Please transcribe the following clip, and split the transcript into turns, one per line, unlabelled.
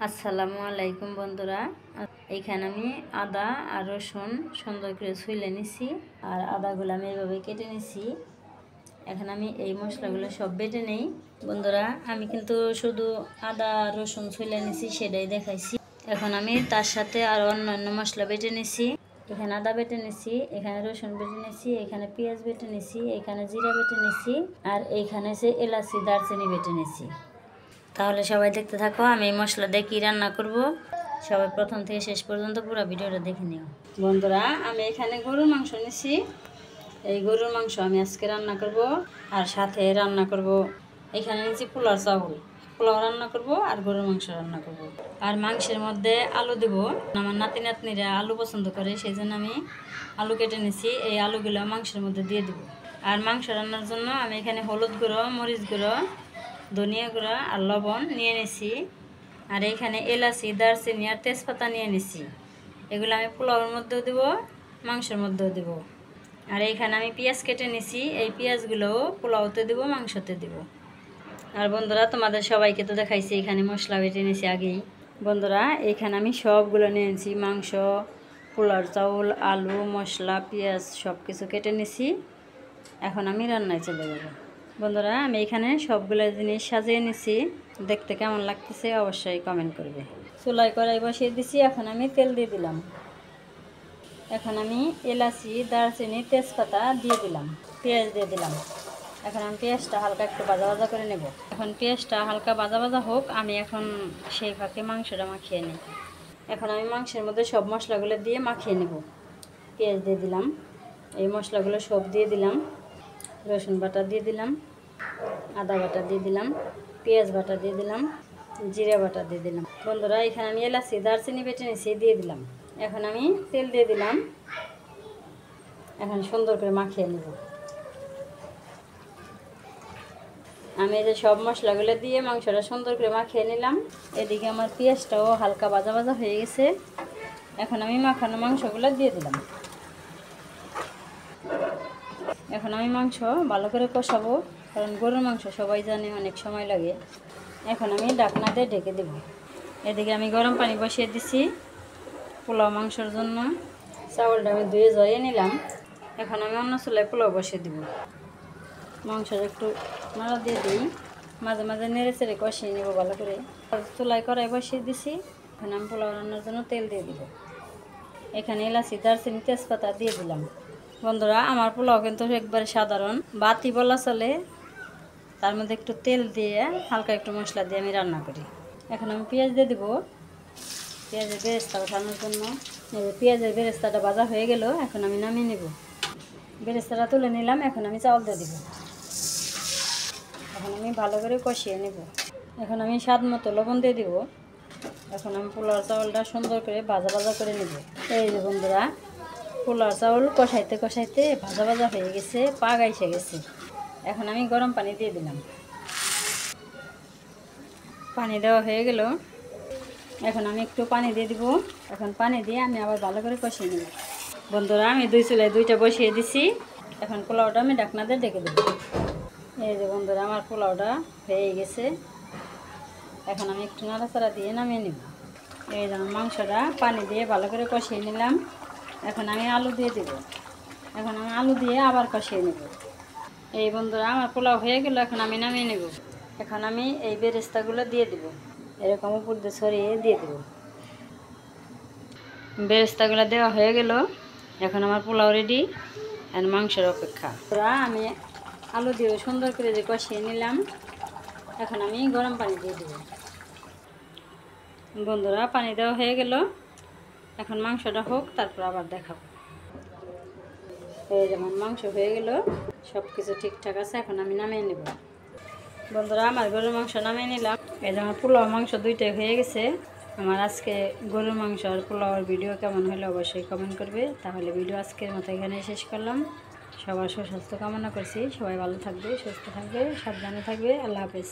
আসসালামু আলাইকুম বন্ধুরা। এইখানে আমি আদা আর রসুন সুন্দর করে ছুলে নিছি আর আদাগুলো আমি এইভাবে কেটে নিছি। এখন আমি এই মশলাগুলো সব বেটে নেই। বন্ধুরা, আমি কিন্তু শুধু আদা রসুন ছুলে নিছি সেটাই দেখাইছি। এখন আমি তার সাথে আরও অন্যান্য মশলা বেটে নিছি। এখানে আদা বেটে নিছি, এখানে রসুন বেটে নিছি, এখানে পেঁয়াজ বেটে নিছি, এখানে জিরা বেটে নিছি আর এইখানে সে এলাচি দারচিনি বেটে নিছি। তাহলে সবাই দেখতে থাকো আমি এই মশলা দিয়ে কী রান্না করব। সবাই প্রথম থেকে শেষ পর্যন্ত পুরো ভিডিওটা দেখে নিও। বন্ধুরা, আমি এখানে গরুর মাংস নিছি। এই গরুর মাংস আমি আজকে রান্না করব আর সাথে রান্না করব এখানে নিচ্ছি পোলাও চাউল। পোলাও রান্না করব আর গরুর মাংস রান্না করব আর মাংসের মধ্যে আলু দেব। আমার নাতি নাতনিরা আলু পছন্দ করে, সেই জন্য আমি আলু কেটে নিছি। এই আলুগুলো মাংসের মধ্যে দিয়ে দেব। আর মাংস রান্নার জন্য আমি এখানে হলুদ গুঁড়ো, মরিচ গুঁড়ো, ধনিয়া গুঁড়া আর লবণ নিয়ে নিছি। আর এইখানে এলাচি দারচিনি আর তেজপাতা নিয়ে নিছি। এগুলো আমি পোলাওর মধ্যেও দেবো, মাংসের মধ্যেও দেবো। আর এইখানে আমি পেঁয়াজ কেটে নিছি, এই পেঁয়াজগুলোও পোলাওতে দেবো, মাংসতে দেবো। আর বন্ধুরা, তোমাদের সবাইকে তো দেখাইছি এখানে মশলা বেটে নিছি আগেই। বন্ধুরা, এইখানে আমি সবগুলো নিয়ে নিছি, মাংস, পোলাওর চাউল, আলু, মশলা, পেঁয়াজ সব কিছু কেটে নিছি। এখন আমি রান্নায় চলে যাব। বন্ধুরা, আমি এখানে সবগুলো জিনিস সাজিয়ে নিছি। দেখতে কেমন লাগতেছে অবশ্যই কমেন্ট করবে। চুলায় কড়াই বসিয়ে দিছি, এখন আমি তেল দিয়ে দিলাম। এখন আমি এলাচি দারচিনি তেজপাতা দিয়ে দিলাম, পেঁয়াজ দিয়ে দিলাম। এখন আমি পেঁয়াজটা হালকা একটু ভাজা ভাজা করে নেব। এখন পেঁয়াজটা হালকা ভাজা ভাজা হোক, আমি এখন সেই ফাঁকে মাংসটা মাখিয়ে নিই। এখন আমি মাংসের মধ্যে সব মশলাগুলো দিয়ে মাখিয়ে নেব। পেঁয়াজ দিয়ে দিলাম, এই মশলাগুলো সব দিয়ে দিলাম, রসুন বাটা দিয়ে দিলাম, আদা বাটা দিয়ে দিলাম, পেঁয়াজ বাটা দিয়ে দিলাম, জিরা বাটা দিয়ে দিলাম। বন্ধুরা, এখানে আমি এলাচি দারচিনি বেটে নিয়েছি দিয়ে দিলাম। এখন আমি তেল দিয়ে দিলাম। এখন সুন্দর করে মাখিয়ে নেব। আমি এই যে সব মশলাগুলো দিয়ে মাংসটা সুন্দর করে মাখিয়ে নিলাম। এদিকে আমার পেঁয়াজটাও হালকা ভাজা ভাজা হয়ে গেছে। এখন আমি মাখানো মাংসগুলো দিয়ে দিলাম। এখন আমি মাংস ভালো করে কষাবো, কারণ গরুর মাংস সবাই জানে অনেক সময় লাগে। এখন আমি ঢাকনা দিয়ে ঢেকে দেব। এদিকে আমি গরম পানি বসিয়ে দিছি পোলাও মাংসর জন্য। চাউলটা আমি ধুয়ে জড়িয়ে নিলাম। এখন আমি অন্য চুলায় পোলাও বসিয়ে দিব। মাংসটা একটু নাড়া দিয়ে দিই, মাঝে মাঝে নেড়ে চেড়ে কষিয়ে নেব ভালো করে। চুলায় কড়াই বসিয়ে দিছি। এখন আমি পোলাও রান্নার জন্য তেল দিয়ে দিব। এখানে এলাচি দারচিনি তেজপাতা দিয়ে দিলাম। বন্ধুরা, আমার পোলাও কিন্তু একবারে সাধারণ, বাতি বলা চলে। তার মধ্যে একটু তেল দিয়ে হালকা একটু মশলা দিয়ে আমি রান্না করি। এখন আমি পেঁয়াজ দিয়ে দেবো, পেঁয়াজের বেরেস্তা ওঠানোর জন্য। পেঁয়াজের বেরেস্তাটা ভাজা হয়ে গেল, এখন আমি নামিয়ে নেব। বেরেস্তাটা তুলে নিলাম। এখন আমি চাউল দিয়ে দেবো। এখন আমি ভালো করে কষিয়ে নেব। এখন আমি স্বাদ মতো লবণ দিয়ে দিব। এখন আমি পোলাও চাউলটা সুন্দর করে ভাজা ভাজা করে নেব। এই যে বন্ধুরা, পোলাও চাউল কষাইতে কষাইতে ভাজা ভাজা হয়ে গেছে, পাক এসে গেছে। এখন আমি গরম পানি দিয়ে দিলাম। পানি দেওয়া হয়ে গেল। এখন আমি একটু পানি দিয়ে দিব। এখন পানি দিয়ে আমি আবার ভালো করে কষিয়ে নেব। বন্ধুরা, আমি দুই চুলায় দুইটা বসিয়ে দিছি। এখন পোলাওটা আমি ঢাকনা দিয়ে ঢেকে দেব। এই যে বন্ধুরা, আমার পোলাওটা হয়ে গেছে। এখন আমি একটু নাড়াচাড়া দিয়ে নামিয়ে নেব। এই যে মাংসটা পানি দিয়ে ভালো করে কষিয়ে নিলাম। এখন আমি আলু দিয়ে দেব। এখন আমি আলু দিয়ে আবার কষিয়ে নেব। এই বন্ধুরা, আমার পোলাও হয়ে গেল। এখন আমি নামিয়ে নেব। এখন আমি এই বেরেস্তাগুলো দিয়ে দেব, এরকম উপর দিয়ে ছড়িয়ে দিয়ে দেব। বেরেস্তাগুলো দেওয়া হয়ে গেল। এখন আমার পোলাও রেডি, আর মাংসের অপেক্ষা। আমি আলু দিয়ে সুন্দর করে যে কষিয়ে নিলাম। এখন আমি গরম পানি দিয়ে দেব। বন্ধুরা, পানি দেওয়া হয়ে গেল। এখন মাংসটা হোক, তারপর আবার দেখাবো। এই যেমন মাংস হয়ে গেল, সব কিছু ঠিকঠাক আছে। এখন আমি নামিয়ে নেব। বন্ধুরা, আমার গরুর মাংস নামিয়ে নিলাম। এই যে আমার পোলাও মাংস দুইটাই হয়ে গেছে। আমার আজকে গরুর মাংস আর পোলাওর ভিডিও কেমন হলে অবশ্যই কমেন্ট করবে। তাহলে ভিডিও আজকের মতো এখানে শেষ করলাম। সবার সুস্বাস্থ্য কামনা করছি। সবাই ভালো থাকবে, সুস্থ থাকবে, সাবধানে থাকবে। আল্লাহ হাফেজ।